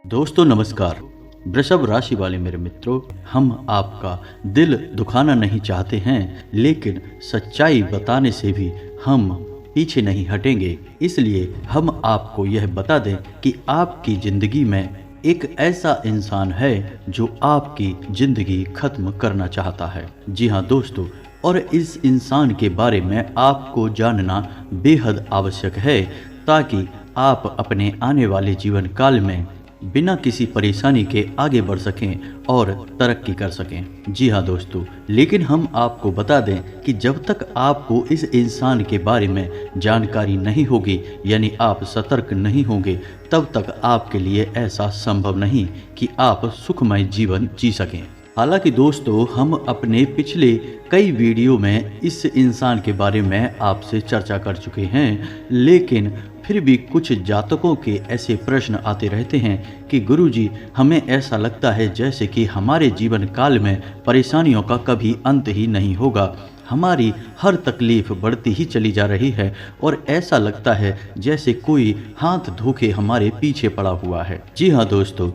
दोस्तों नमस्कार। वृषभ राशि वाले मेरे मित्रों, हम आपका दिल दुखाना नहीं चाहते हैं, लेकिन सच्चाई बताने से भी हम पीछे नहीं हटेंगे। इसलिए हम आपको यह बता दें कि आपकी ज़िंदगी में एक ऐसा इंसान है जो आपकी ज़िंदगी खत्म करना चाहता है। जी हाँ दोस्तों, और इस इंसान के बारे में आपको जानना बेहद आवश्यक है ताकि आप अपने आने वाले जीवन काल में बिना किसी परेशानी के आगे बढ़ सकें और तरक्की कर सकें। जी हाँ दोस्तों, लेकिन हम आपको बता दें कि जब तक आपको इस इंसान के बारे में जानकारी नहीं होगी, यानी आप सतर्क नहीं होंगे, तब तक आपके लिए ऐसा संभव नहीं कि आप सुखमय जीवन जी सकें। हालांकि दोस्तों, हम अपने पिछले कई वीडियो में इस इंसान के बारे में आपसे चर्चा कर चुके हैं, लेकिन फिर भी कुछ जातकों के ऐसे प्रश्न आते रहते हैं कि गुरुजी, हमें ऐसा लगता है जैसे कि हमारे जीवन काल में परेशानियों का कभी अंत ही नहीं होगा। हमारी हर तकलीफ बढ़ती ही चली जा रही है और ऐसा लगता है जैसे कोई हाथ धोखे हमारे पीछे पड़ा हुआ है। जी हाँ दोस्तों,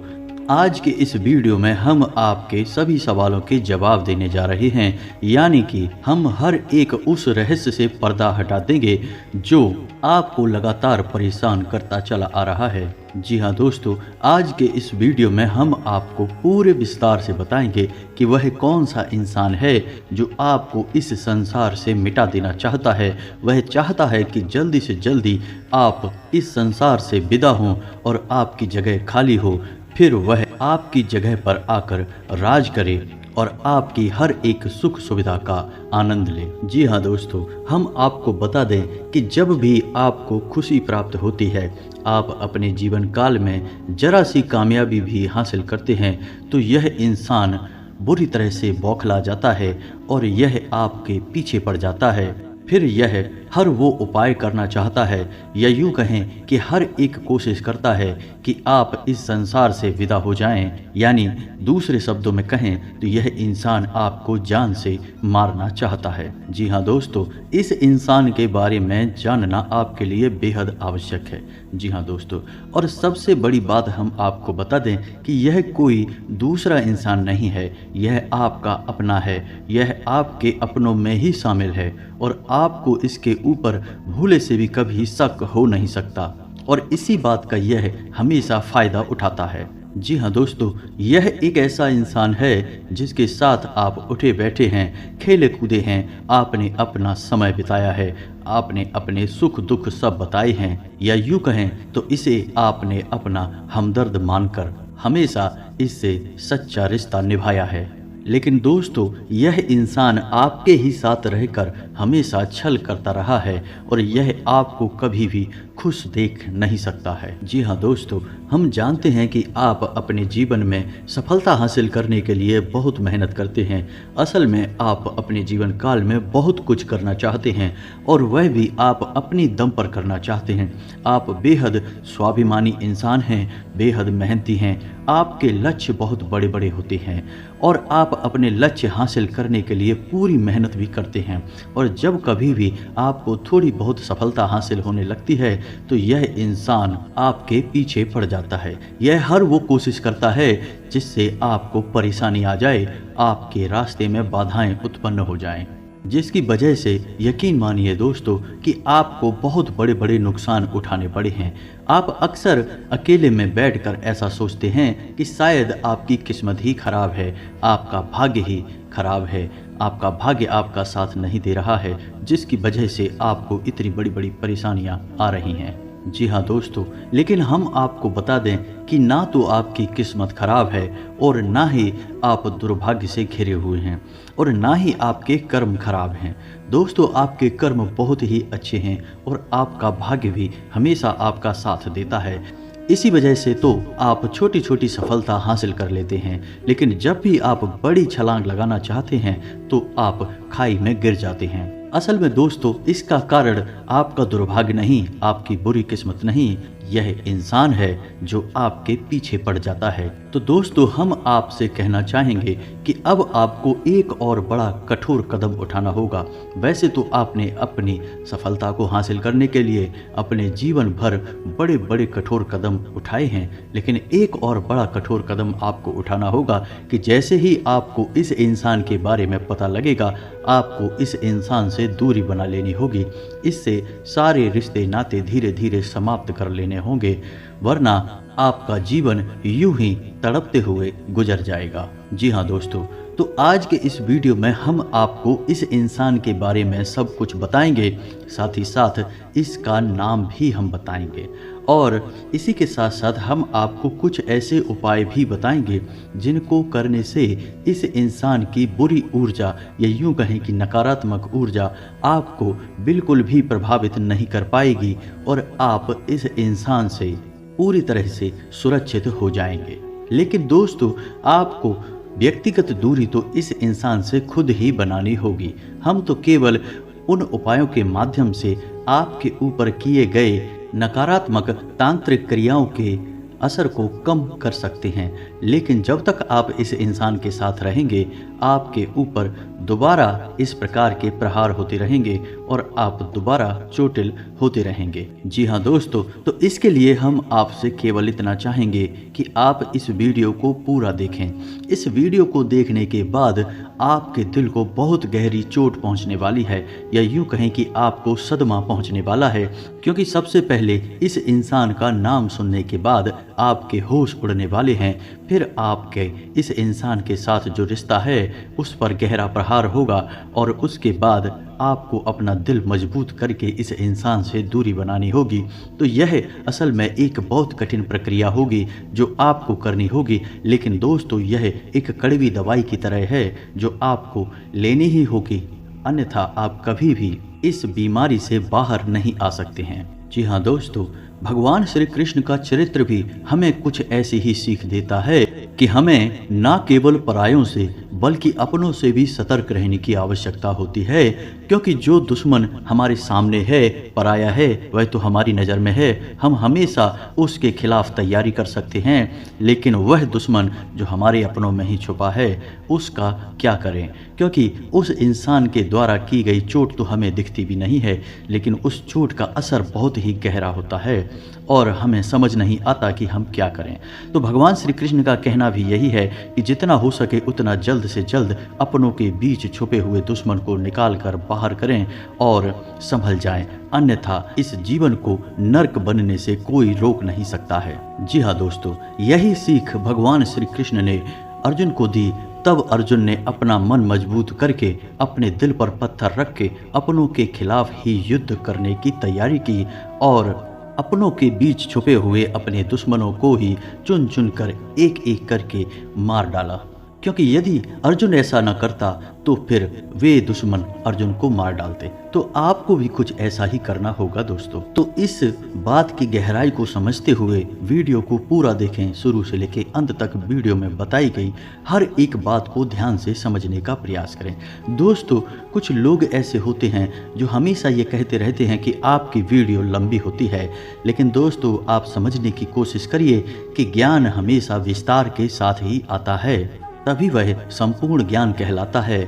आज के इस वीडियो में हम आपके सभी सवालों के जवाब देने जा रहे हैं, यानी कि हम हर एक उस रहस्य से पर्दा हटा देंगे जो आपको लगातार परेशान करता चला आ रहा है। जी हाँ दोस्तों, आज के इस वीडियो में हम आपको पूरे विस्तार से बताएंगे कि वह कौन सा इंसान है जो आपको इस संसार से मिटा देना चाहता है। वह चाहता है कि जल्दी से जल्दी आप इस संसार से विदा हों और आपकी जगह खाली हो, फिर वह आपकी जगह पर आकर राज करे और आपकी हर एक सुख सुविधा का आनंद ले। जी हाँ दोस्तों, हम आपको बता दें कि जब भी आपको खुशी प्राप्त होती है, आप अपने जीवन काल में जरा सी कामयाबी भी हासिल करते हैं, तो यह इंसान बुरी तरह से बौखला जाता है और यह आपके पीछे पड़ जाता है। फिर यह हर वो उपाय करना चाहता है, या यूँ कहें कि हर एक कोशिश करता है कि आप इस संसार से विदा हो जाएं। यानी दूसरे शब्दों में कहें तो यह इंसान आपको जान से मारना चाहता है। जी हाँ दोस्तों, इस इंसान के बारे में जानना आपके लिए बेहद आवश्यक है। जी हाँ दोस्तों, और सबसे बड़ी बात हम आपको बता दें कि यह कोई दूसरा इंसान नहीं है, यह आपका अपना है, यह आपके अपनों में ही शामिल है और आपको इसके ऊपर भूले से भी कभी शक हो नहीं सकता, और इसी बात का यह हमेशा फ़ायदा उठाता है। जी हाँ दोस्तों, यह एक ऐसा इंसान है जिसके साथ आप उठे बैठे हैं, खेले कूदे हैं, आपने अपना समय बिताया है, आपने अपने सुख दुख सब बताए हैं, या यूँ कहें तो इसे आपने अपना हमदर्द मानकर हमेशा इससे सच्चा रिश्ता निभाया है। लेकिन दोस्तों, यह इंसान आपके ही साथ रहकर हमेशा छल करता रहा है और यह आपको कभी भी खुश देख नहीं सकता है। जी हाँ दोस्तों, हम जानते हैं कि आप अपने जीवन में सफलता हासिल करने के लिए बहुत मेहनत करते हैं। असल में आप अपने जीवन काल में बहुत कुछ करना चाहते हैं और वह भी आप अपनी दम पर करना चाहते हैं। आप बेहद स्वाभिमानी इंसान हैं, बेहद मेहनती हैं, आपके लक्ष्य बहुत बड़े बड़े होते हैं और आप अपने लक्ष्य हासिल करने के लिए पूरी मेहनत भी करते हैं। और जब कभी भी आपको थोड़ी बहुत सफलता हासिल होने लगती है तो यह इंसान आपके पीछे पड़ जाता है। यह हर वो कोशिश करता है जिससे आपको परेशानी आ जाए, आपके रास्ते में बाधाएं उत्पन्न हो जाएं, जिसकी वजह से यकीन मानिए दोस्तों कि आपको बहुत बड़े बड़े नुकसान उठाने पड़े हैं। आप अक्सर अकेले में बैठकर ऐसा सोचते हैं कि शायद आपकी किस्मत ही खराब है, आपका भाग्य ही खराब है, आपका भाग्य आपका साथ नहीं दे रहा है, जिसकी वजह से आपको इतनी बड़ी बड़ी परेशानियां आ रही हैं। जी हाँ दोस्तों, लेकिन हम आपको बता दें कि ना तो आपकी किस्मत खराब है और ना ही आप दुर्भाग्य से घिरे हुए हैं और ना ही आपके कर्म खराब हैं। दोस्तों, आपके कर्म बहुत ही अच्छे हैं और आपका भाग्य भी हमेशा आपका साथ देता है। इसी वजह से तो आप छोटी छोटी सफलता हासिल कर लेते हैं, लेकिन जब भी आप बड़ी छलांग लगाना चाहते हैं तो आप खाई में गिर जाते हैं। असल में दोस्तों, इसका कारण आपका दुर्भाग्य नहीं, आपकी बुरी किस्मत नहीं, यह इंसान है जो आपके पीछे पड़ जाता है। तो दोस्तों, हम आपसे कहना चाहेंगे कि अब आपको एक और बड़ा कठोर कदम उठाना होगा। वैसे तो आपने अपनी सफलता को हासिल करने के लिए अपने जीवन भर बड़े बड़े कठोर कदम उठाए हैं, लेकिन एक और बड़ा कठोर कदम आपको उठाना होगा कि जैसे ही आपको इस इंसान के बारे में पता लगेगा, आपको इस इंसान से दूरी बना लेनी होगी। इससे सारे रिश्ते नाते धीरे धीरे समाप्त कर लेने होंगे, वरना आपका जीवन यूं ही तड़पते हुए गुजर जाएगा। जी हाँ दोस्तों, तो आज के इस वीडियो में हम आपको इस इंसान के बारे में सब कुछ बताएंगे, साथ ही साथ इसका नाम भी हम बताएंगे, और इसी के साथ साथ हम आपको कुछ ऐसे उपाय भी बताएंगे जिनको करने से इस इंसान की बुरी ऊर्जा या यूं कहें कि नकारात्मक ऊर्जा आपको बिल्कुल भी प्रभावित नहीं कर पाएगी और आप इस इंसान से पूरी तरह से सुरक्षित हो जाएंगे। लेकिन दोस्तों, आपको व्यक्तिगत दूरी तो इस इंसान से खुद ही बनानी होगी। हम तो केवल उन उपायों के माध्यम से आपके ऊपर किए गए नकारात्मक तांत्रिक क्रियाओं के असर को कम कर सकते हैं, लेकिन जब तक आप इस इंसान के साथ रहेंगे, आपके ऊपर दोबारा इस प्रकार के प्रहार होते रहेंगे और आप दोबारा चोटिल होते रहेंगे। जी हाँ दोस्तों, तो इसके लिए हम आपसे केवल इतना चाहेंगे कि आप इस वीडियो को पूरा देखें। इस वीडियो को देखने के बाद आपके दिल को बहुत गहरी चोट पहुंचने वाली है, या यूं कहें कि आपको सदमा पहुंचने वाला है, क्योंकि सबसे पहले इस इंसान का नाम सुनने के बाद आपके होश उड़ने वाले हैं। फिर आपके इस इंसान के साथ जो रिश्ता है उस पर गहरा प्रहार होगा, और उसके बाद आपको अपना दिल मजबूत करके इस इंसान से दूरी बनानी होगी। तो यह असल में एक बहुत कठिन प्रक्रिया होगी जो आपको करनी होगी, लेकिन दोस्तों यह एक कड़वी दवाई की तरह है जो आपको लेनी ही होगी, अन्यथा आप कभी भी इस बीमारी से बाहर नहीं आ सकते हैं। जी हाँ दोस्तों, भगवान श्री कृष्ण का चरित्र भी हमें कुछ ऐसी ही सीख देता है कि हमें न केवल परायों से बल्कि अपनों से भी सतर्क रहने की आवश्यकता होती है, क्योंकि जो दुश्मन हमारे सामने है, पराया है, वह तो हमारी नज़र में है। हम हमेशा उसके खिलाफ तैयारी कर सकते हैं, लेकिन वह दुश्मन जो हमारे अपनों में ही छुपा है, उसका क्या करें? क्योंकि उस इंसान के द्वारा की गई चोट तो हमें दिखती भी नहीं है, लेकिन उस चोट का असर बहुत ही गहरा होता है और हमें समझ नहीं आता कि हम क्या करें। तो भगवान श्री कृष्ण का कहना भी यही है कि जितना हो सके उतना जल्द से जल्द अपनों के बीच छुपे हुए दुश्मन को निकाल कर बाहर करें और संभल जाएं, अन्यथा इस जीवन को नर्क बनने से कोई रोक नहीं सकता है। जी हाँ दोस्तों, यही सीख भगवान श्री कृष्ण ने अर्जुन को दी। तब अर्जुन ने अपना मन मजबूत करके अपने दिल पर पत्थर रख के अपनों के खिलाफ ही युद्ध करने की तैयारी की और अपनों के बीच छुपे हुए अपने दुश्मनों को ही चुन चुन कर एक एक करके मार डाला, क्योंकि यदि अर्जुन ऐसा न करता तो फिर वे दुश्मन अर्जुन को मार डालते। तो आपको भी कुछ ऐसा ही करना होगा दोस्तों। तो इस बात की गहराई को समझते हुए वीडियो को पूरा देखें, शुरू से लेकर अंत तक वीडियो में बताई गई हर एक बात को ध्यान से समझने का प्रयास करें। दोस्तों, कुछ लोग ऐसे होते हैं जो हमेशा ये कहते रहते हैं कि आपकी वीडियो लंबी होती है, लेकिन दोस्तों आप समझने की कोशिश करिए कि ज्ञान हमेशा विस्तार के साथ ही आता है, तभी वह संपूर्ण ज्ञान कहलाता है।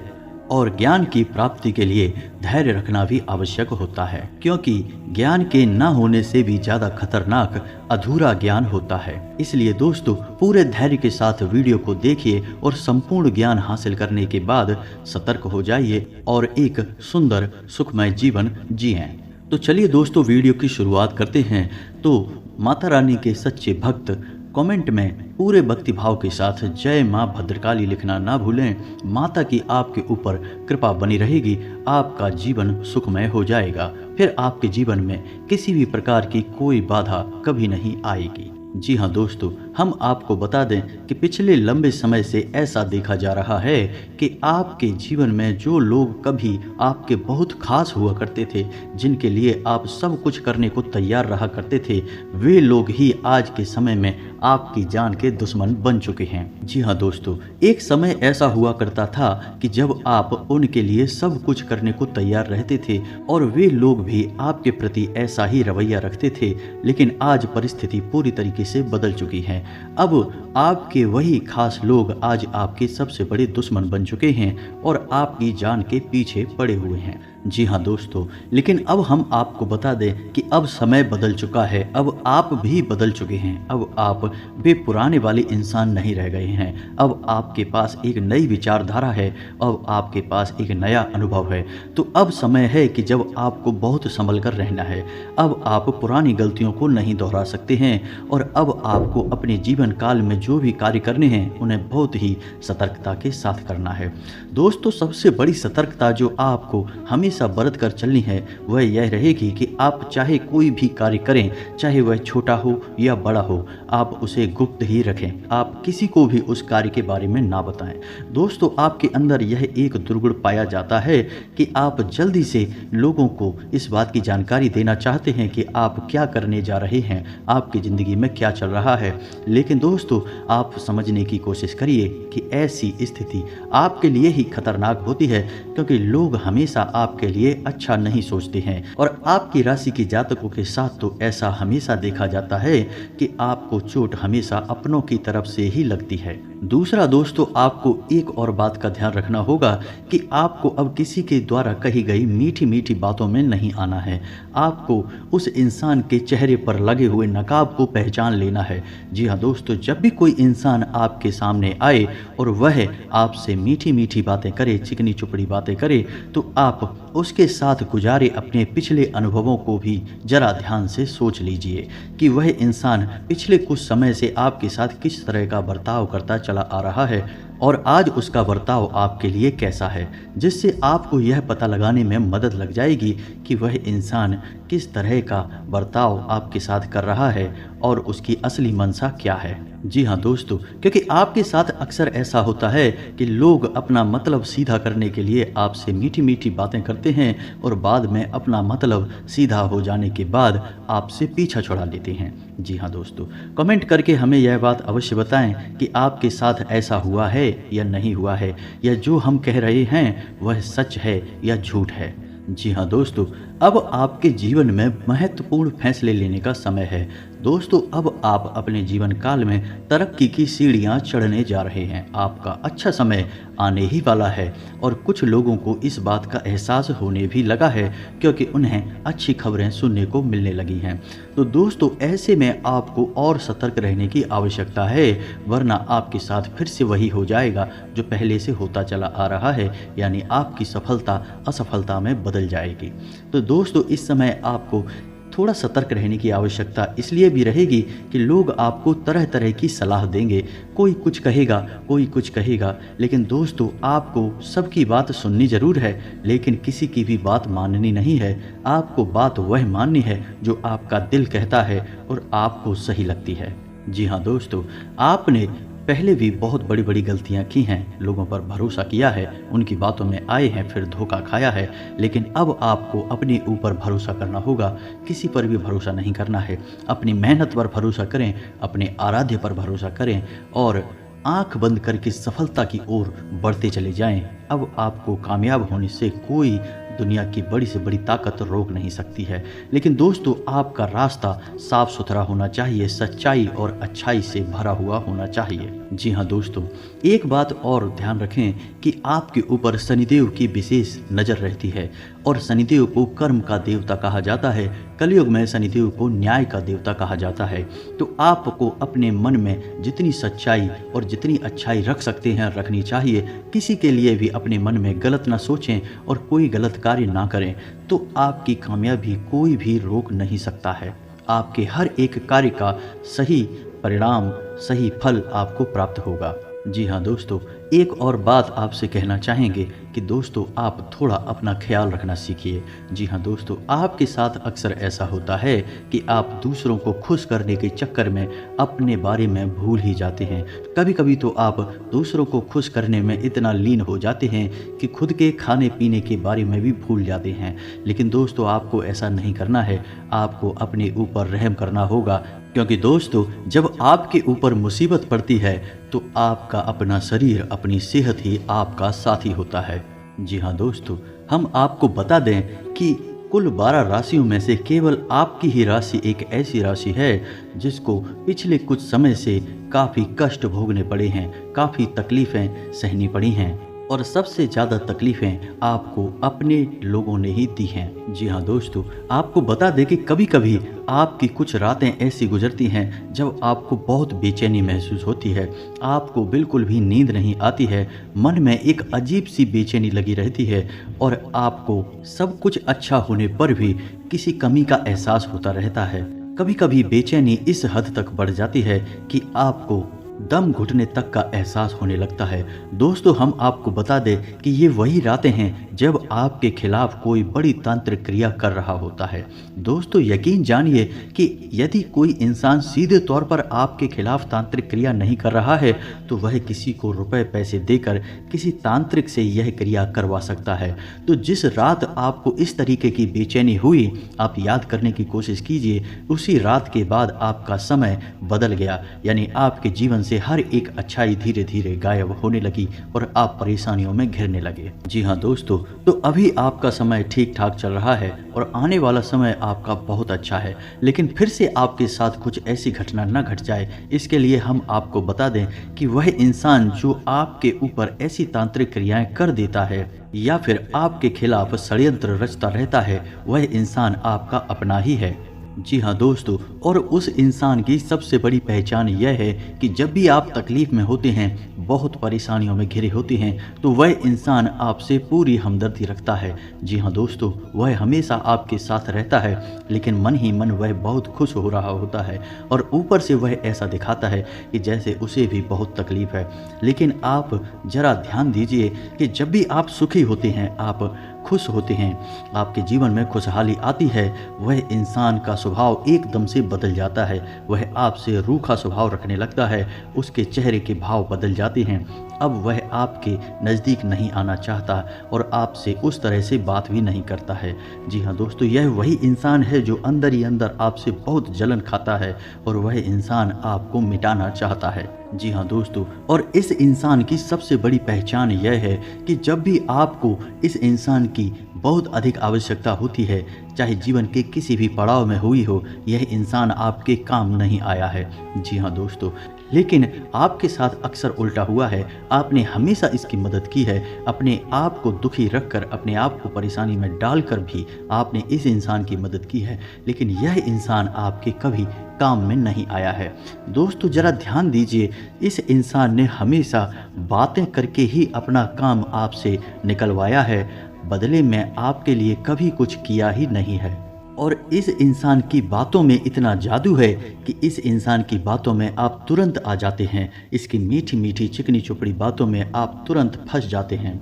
और ज्ञान की प्राप्ति के लिए धैर्य रखना भी आवश्यक होता है, क्योंकि ज्ञान के न होने से भी ज्यादा खतरनाक अधूरा ज्ञान होता है। इसलिए दोस्तों पूरे धैर्य के साथ वीडियो को देखिए और संपूर्ण ज्ञान हासिल करने के बाद सतर्क हो जाइए और एक सुंदर सुखमय जीवन जिएं। तो चलिए दोस्तों वीडियो की शुरुआत करते हैं। तो माता रानी के सच्चे भक्त कमेंट में पूरे भक्ति भाव के साथ जय माँ भद्रकाली लिखना ना भूलें। माता की आपके ऊपर कृपा बनी रहेगी, आपका जीवन सुखमय हो जाएगा, फिर आपके जीवन में किसी भी प्रकार की कोई बाधा कभी नहीं आएगी। जी हाँ दोस्तों, हम आपको बता दें कि पिछले लंबे समय से ऐसा देखा जा रहा है कि आपके जीवन में जो लोग कभी आपके बहुत खास हुआ करते थे, जिनके लिए आप सब कुछ करने को तैयार रहा करते थे, वे लोग ही आज के समय में आपकी जान के दुश्मन बन चुके हैं। जी हाँ दोस्तों, एक समय ऐसा हुआ करता था कि जब आप उनके लिए सब कुछ करने को तैयार रहते थे और वे लोग भी आपके प्रति ऐसा ही रवैया रखते थे, लेकिन आज परिस्थिति पूरी तरीके से बदल चुकी है। अब आपके वही खास लोग आज आपके सबसे बड़े दुश्मन बन चुके हैं और आपकी जान के पीछे पड़े हुए हैं। जी हाँ दोस्तों, लेकिन अब हम आपको बता दें कि अब समय बदल चुका है, अब आप भी बदल चुके हैं। अब आप वे पुराने वाले इंसान नहीं रह गए हैं। अब आपके पास एक नई विचारधारा है, अब आपके पास एक नया अनुभव है। तो अब समय है कि जब आपको बहुत संभल कर रहना है। अब आप पुरानी गलतियों को नहीं दोहरा सकते हैं और अब आपको अपने जीवन काल में जो भी कार्य करने हैं उन्हें बहुत ही सतर्कता के साथ करना है। दोस्तों, सबसे बड़ी सतर्कता जो आपको हमेशा बरत कर चलनी है वह यह रहेगी कि आप चाहे कोई भी कार्य करें, चाहे वह छोटा हो या बड़ा हो, आप उसे गुप्त ही रखें। आप किसी को भी उस कार्य के बारे में ना बताएं। दोस्तों, आपके अंदर यह एक दुर्गुण पाया जाता है कि आप जल्दी से लोगों को इस बात की जानकारी देना चाहते हैं कि आप क्या करने जा रहे हैं, आपकी ज़िंदगी में क्या चल रहा है। लेकिन दोस्तों, आप समझने की कोशिश करिए कि ऐसी स्थिति आपके लिए ही खतरनाक होती है, क्योंकि लोग हमेशा आपके लिए अच्छा नहीं सोचते हैं और आपकी राशि के जातकों के साथ तो ऐसा हमेशा देखा जाता है कि आपको चोट हमेशा अपनों की तरफ से ही लगती है। दूसरा दोस्तों, आपको एक और बात का ध्यान रखना होगा कि आपको अब किसी के द्वारा कही गई मीठी मीठी बातों में नहीं आना है। आपको उस इंसान के चेहरे पर लगे हुए नकाब को पहचान लेना है। जी हाँ दोस्तों, जब भी कोई इंसान आपके सामने आए और वह आपसे मीठी मीठी बातें करे, चिकनी चुपड़ी बातें करे, तो आप उसके साथ गुजारे अपने पिछले अनुभवों को भी जरा ध्यान से सोच लीजिए कि वह इंसान पिछले कुछ समय से आपके साथ किस तरह का बर्ताव करता चला आ रहा है और आज उसका बर्ताव आपके लिए कैसा है, जिससे आपको यह पता लगाने में मदद लग जाएगी कि वह इंसान किस तरह का बर्ताव आपके साथ कर रहा है और उसकी असली मंशा क्या है। जी हाँ दोस्तों, क्योंकि आपके साथ अक्सर ऐसा होता है कि लोग अपना मतलब सीधा करने के लिए आपसे मीठी मीठी बातें करते हैं और बाद में अपना मतलब सीधा हो जाने के बाद आपसे पीछा छुड़ा लेते हैं। जी हाँ दोस्तों, कमेंट करके हमें यह बात अवश्य बताएं कि आपके साथ ऐसा हुआ है या नहीं हुआ है, या जो हम कह रहे हैं वह सच है या झूठ है। जी हाँ दोस्तों, अब आपके जीवन में महत्वपूर्ण फैसले लेने का समय है। दोस्तों, अब आप अपने जीवन काल में तरक्की की सीढ़ियां चढ़ने जा रहे हैं। आपका अच्छा समय आने ही वाला है और कुछ लोगों को इस बात का एहसास होने भी लगा है, क्योंकि उन्हें अच्छी खबरें सुनने को मिलने लगी हैं। तो दोस्तों, ऐसे में आपको और सतर्क रहने की आवश्यकता है, वरना आपके साथ फिर से वही हो जाएगा जो पहले से होता चला आ रहा है, यानी आपकी सफलता असफलता में बदल जाएगी। तो दोस्तों, इस समय आपको थोड़ा सतर्क रहने की आवश्यकता इसलिए भी रहेगी कि लोग आपको तरह तरह की सलाह देंगे। कोई कुछ कहेगा, कोई कुछ कहेगा, लेकिन दोस्तों, आपको सबकी बात सुननी जरूर है, लेकिन किसी की भी बात माननी नहीं है। आपको बात वह माननी है जो आपका दिल कहता है और आपको सही लगती है। जी हाँ दोस्तों, आपने पहले भी बहुत बड़ी बड़ी गलतियां की हैं, लोगों पर भरोसा किया है, उनकी बातों में आए हैं, फिर धोखा खाया है, लेकिन अब आपको अपने ऊपर भरोसा करना होगा। किसी पर भी भरोसा नहीं करना है। अपनी मेहनत पर भरोसा करें, अपने आराध्य पर भरोसा करें और आंख बंद करके सफलता की ओर बढ़ते चले जाएं। अब आपको कामयाब होने से कोई दुनिया की बड़ी से बड़ी ताकत रोक नहीं सकती है। लेकिन दोस्तों, आपका रास्ता साफ सुथरा होना चाहिए, सच्चाई और अच्छाई से भरा हुआ होना चाहिए। जी हाँ दोस्तों, एक बात और ध्यान रखें कि आपके ऊपर शनिदेव की विशेष नज़र रहती है और शनिदेव को कर्म का देवता कहा जाता है। कलयुग में शनिदेव को न्याय का देवता कहा जाता है। तो आपको अपने मन में जितनी सच्चाई और जितनी अच्छाई रख सकते हैं रखनी चाहिए। किसी के लिए भी अपने मन में गलत ना सोचें और कोई गलत कार्य ना करें, तो आपकी कामयाबी कोई भी रोक नहीं सकता है। आपके हर एक कार्य का सही परिणाम, सही फल आपको प्राप्त होगा। जी हाँ दोस्तों, एक और बात आपसे कहना चाहेंगे कि दोस्तों आप थोड़ा अपना ख्याल रखना सीखिए। जी हाँ दोस्तों, आपके साथ अक्सर ऐसा होता है कि आप दूसरों को खुश करने के चक्कर में अपने बारे में भूल ही जाते हैं। कभी कभी तो आप दूसरों को खुश करने में इतना लीन हो जाते हैं कि खुद के खाने पीने के बारे में भी भूल जाते हैं। लेकिन दोस्तों आपको ऐसा नहीं करना है, आपको अपने ऊपर रहम करना होगा, क्योंकि दोस्तों जब आपके ऊपर मुसीबत पड़ती है तो आपका अपना शरीर, अपनी सेहत ही आपका साथी होता है। जी हाँ दोस्तों, हम आपको बता दें कि कुल 12 राशियों में से केवल आपकी ही राशि एक ऐसी राशि है जिसको पिछले कुछ समय से काफ़ी कष्ट भोगने पड़े हैं, काफ़ी तकलीफ़ें सहनी पड़ी हैं, और सबसे ज़्यादा तकलीफ़ें आपको अपने लोगों ने ही दी हैं। जी हाँ दोस्तों, आपको बता दें कि कभी कभी आपकी कुछ रातें ऐसी गुजरती हैं जब आपको बहुत बेचैनी महसूस होती है, आपको बिल्कुल भी नींद नहीं आती है, मन में एक अजीब सी बेचैनी लगी रहती है और आपको सब कुछ अच्छा होने पर भी किसी कमी का एहसास होता रहता है। कभी कभी बेचैनी इस हद तक बढ़ जाती है कि आपको दम घुटने तक का एहसास होने लगता है। दोस्तों हम आपको बता दें कि ये वही रातें हैं जब आपके खिलाफ कोई बड़ी तांत्रिक क्रिया कर रहा होता है। दोस्तों यकीन जानिए कि यदि कोई इंसान सीधे तौर पर आपके खिलाफ तांत्रिक क्रिया नहीं कर रहा है तो वह किसी को रुपए पैसे देकर किसी तांत्रिक से यह क्रिया करवा सकता है। तो जिस रात आपको इस तरीके की बेचैनी हुई, आप याद करने की कोशिश कीजिए, उसी रात के बाद आपका समय बदल गया, यानी आपके जीवन से हर एक अच्छाई धीरे धीरे गायब होने लगी और आप परेशानियों में घिरने लगे। जी हाँ दोस्तों, तो अभी आपका समय ठीक ठाक चल रहा है और आने वाला समय आपका बहुत अच्छा है, लेकिन फिर से आपके साथ कुछ ऐसी घटना न घट जाए, इसके लिए हम आपको बता दें कि वह इंसान जो आपके ऊपर ऐसी तांत्रिक क्रियाएं कर देता है या फिर आपके खिलाफ षड्यंत्र रचता रहता है, वह इंसान आपका अपना ही है। जी हाँ दोस्तों, और उस इंसान की सबसे बड़ी पहचान यह है कि जब भी आप तकलीफ़ में होते हैं, बहुत परेशानियों में घिरे होते हैं, तो वह इंसान आपसे पूरी हमदर्दी रखता है। जी हाँ दोस्तों, वह हमेशा आपके साथ रहता है, लेकिन मन ही मन वह बहुत खुश हो रहा होता है और ऊपर से वह ऐसा दिखाता है कि जैसे उसे भी बहुत तकलीफ़ है। लेकिन आप ज़रा ध्यान दीजिए कि जब भी आप सुखी होते हैं, आप खुश होते हैं, आपके जीवन में खुशहाली आती है, वह इंसान का स्वभाव एकदम से बदल जाता है, वह आपसे रूखा स्वभाव रखने लगता है, उसके चेहरे के भाव बदल जाते हैं, अब वह आपके नज़दीक नहीं आना चाहता और आपसे उस तरह से बात भी नहीं करता है। जी हाँ दोस्तों, यह वही इंसान है जो अंदर ही अंदर आपसे बहुत जलन खाता है और वह इंसान आपको मिटाना चाहता है। जी हाँ दोस्तों, और इस इंसान की सबसे बड़ी पहचान यह है कि जब भी आपको इस इंसान की बहुत अधिक आवश्यकता होती है, चाहे जीवन के किसी भी पड़ाव में हुई हो, यह इंसान आपके काम नहीं आया है। जी हाँ दोस्तों, लेकिन आपके साथ अक्सर उल्टा हुआ है, आपने हमेशा इसकी मदद की है, अपने आप को दुखी रखकर, अपने आप को परेशानी में डालकर भी आपने इस इंसान की मदद की है, लेकिन यह इंसान आपके कभी काम में नहीं आया है। दोस्तों ज़रा ध्यान दीजिए, इस इंसान ने हमेशा बातें करके ही अपना काम आपसे निकलवाया है, बदले में आपके लिए कभी कुछ किया ही नहीं है। और इस इंसान की बातों में इतना जादू है कि इस इंसान की बातों में आप तुरंत आ जाते हैं, इसकी मीठी मीठी चिकनी चुपड़ी बातों में आप तुरंत फंस जाते हैं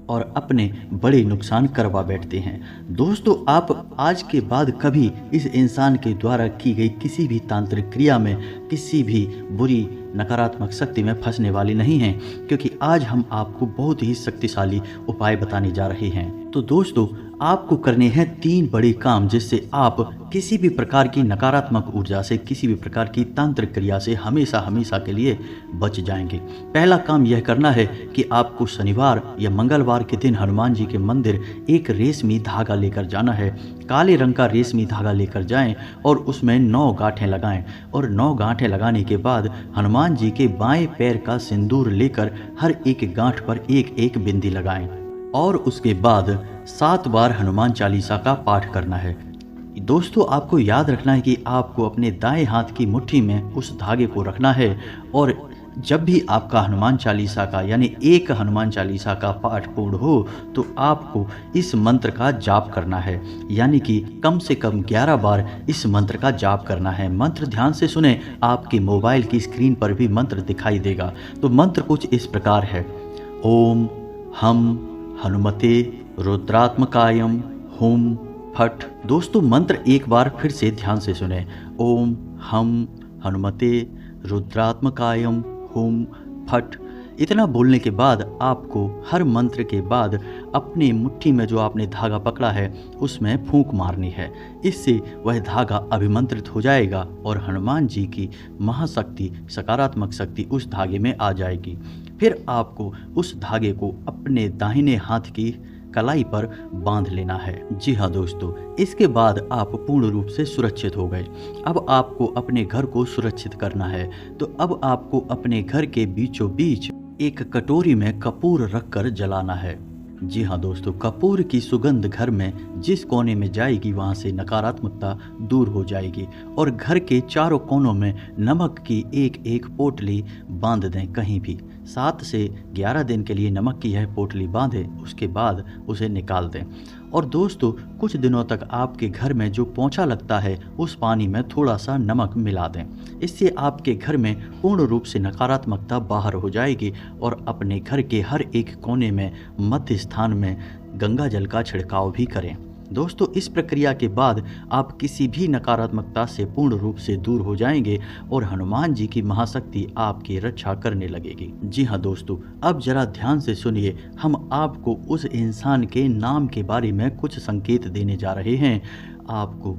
और अपने बड़े नुकसान करवा बैठते हैं। दोस्तों आप आज के बाद कभी इस इंसान के द्वारा की गई किसी भी तांत्रिक क्रिया में, किसी भी बुरी नकारात्मक शक्ति में फंसने वाली नहीं हैं, क्योंकि आज हम आपको बहुत ही शक्तिशाली उपाय बताने जा रहे हैं। तो दोस्तों आपको करने हैं 3 बड़े काम जिससे आप किसी भी प्रकार की नकारात्मक ऊर्जा से, किसी भी प्रकार की तांत्रिक क्रिया से हमेशा हमेशा के लिए बच जाएंगे। पहला काम यह करना है कि आपको शनिवार या मंगलवार के दिन हनुमान जी के मंदिर एक रेशमी धागा लेकर जाना है। काले रंग का रेशमी धागा लेकर जाएं और उसमें 9 गांठें लगाएं और 9 गांठें लगाने के बाद हनुमान जी के बाएं पैर का सिंदूर लेकर हर एक गांठ पर एक एक बिंदी लगाएं और उसके बाद 7 बार हनुमान चालीसा का पाठ करना है। दोस्तों आपको याद रखना है कि आपको अपने दाएं हाथ की मुट्ठी में उस धागे को रखना है और जब भी आपका हनुमान चालीसा का यानी एक हनुमान चालीसा का पाठ पूर्ण हो तो आपको इस मंत्र का जाप करना है, यानी कि कम से कम 11 बार इस मंत्र का जाप करना है। मंत्र ध्यान से सुने, आपके मोबाइल की स्क्रीन पर भी मंत्र दिखाई देगा। तो मंत्र कुछ इस प्रकार है। ओम हम हनुमते रुद्रात्मकायम हुम फट। दोस्तों मंत्र एक बार फिर से ध्यान से सुने। ओम हम हनुमते रुद्रात्मकायम हुम फट। इतना बोलने के बाद आपको हर मंत्र के बाद अपनी मुट्ठी में जो आपने धागा पकड़ा है उसमें फूंक मारनी है। इससे वह धागा अभिमंत्रित हो जाएगा और हनुमान जी की महाशक्ति, सकारात्मक शक्ति उस धागे में आ जाएगी। फिर आपको उस धागे को अपने दाहिने हाथ की कलाई पर बांध लेना है। जी हाँ दोस्तों, इसके बाद आप पूर्ण रूप से सुरक्षित हो गए। अब आपको अपने घर को सुरक्षित करना है। तो अब आपको अपने घर के बीचों बीच एक कटोरी में कपूर रखकर जलाना है। जी हाँ दोस्तों, कपूर की सुगंध घर में जिस कोने में जाएगी वहाँ से नकारात्मकता दूर हो जाएगी। और घर के चारों कोनों में नमक की एक एक पोटली बांध दें कहीं भी। 7 से 11 दिन के लिए नमक की यह पोटली बांधें, उसके बाद उसे निकाल दें। और दोस्तों कुछ दिनों तक आपके घर में जो पोंछा लगता है उस पानी में थोड़ा सा नमक मिला दें। इससे आपके घर में पूर्ण रूप से नकारात्मकता बाहर हो जाएगी। और अपने घर के हर एक कोने में मध्य स्थान में गंगा जल का छिड़काव भी करें। दोस्तों इस प्रक्रिया के बाद आप किसी भी नकारात्मकता से पूर्ण रूप से दूर हो जाएंगे और हनुमान जी की महाशक्ति आपकी रक्षा करने लगेगी। जी हाँ दोस्तों, अब जरा ध्यान से सुनिए, हम आपको उस इंसान के नाम के बारे में कुछ संकेत देने जा रहे हैं। आपको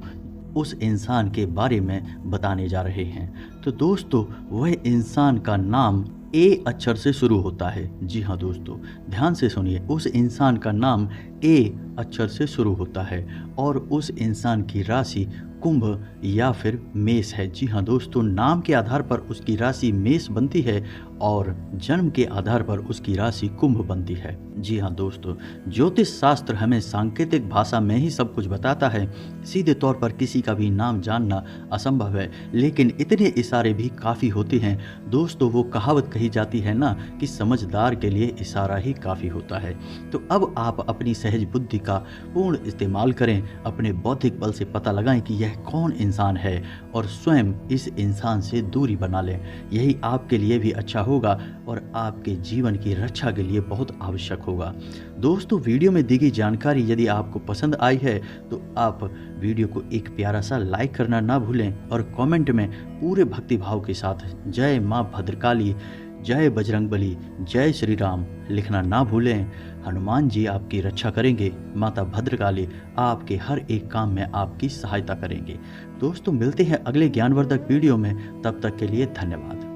उस इंसान के बारे में बताने जा रहे हैं। तो दोस्तों वह इंसान का नाम ए अक्षर से शुरू होता है। जी हाँ दोस्तों, ध्यान से सुनिए, उस इंसान का नाम ए अक्षर से शुरू होता है और उस इंसान की राशि कुंभ या फिर मेष है। जी हाँ दोस्तों, नाम के आधार पर उसकी राशि मेष बनती है और जन्म के आधार पर उसकी राशि कुंभ बनती है। जी हाँ दोस्तों, ज्योतिष शास्त्र हमें सांकेतिक भाषा में ही सब कुछ बताता है। सीधे तौर पर किसी का भी नाम जानना असंभव है, लेकिन इतने इशारे भी काफ़ी होते हैं। दोस्तों वो कहावत कही जाती है ना कि समझदार के लिए इशारा ही काफ़ी होता है। तो अब आप अपनी सहज बुद्धि का पूर्ण इस्तेमाल करें, अपने बौद्धिक बल से पता लगाएं कि यह कौन इंसान है और स्वयं इस इंसान से दूरी बना लें। यही आपके लिए भी अच्छा होगा और आपके जीवन की रक्षा के लिए बहुत आवश्यक होगा। दोस्तों वीडियो में दी गई जानकारी यदि आपको पसंद आई है तो आप वीडियो को एक प्यारा सा लाइक करना ना भूलें और कमेंट में पूरे भक्तिभाव के साथ जय माँ भद्रकाली, जय बजरंगबली, जय श्री राम लिखना ना भूलें। हनुमान जी आपकी रक्षा करेंगे, माता भद्रकाली आपके हर एक काम में आपकी सहायता करेंगे। दोस्तों मिलते हैं अगले ज्ञानवर्धक वीडियो में, तब तक के लिए धन्यवाद।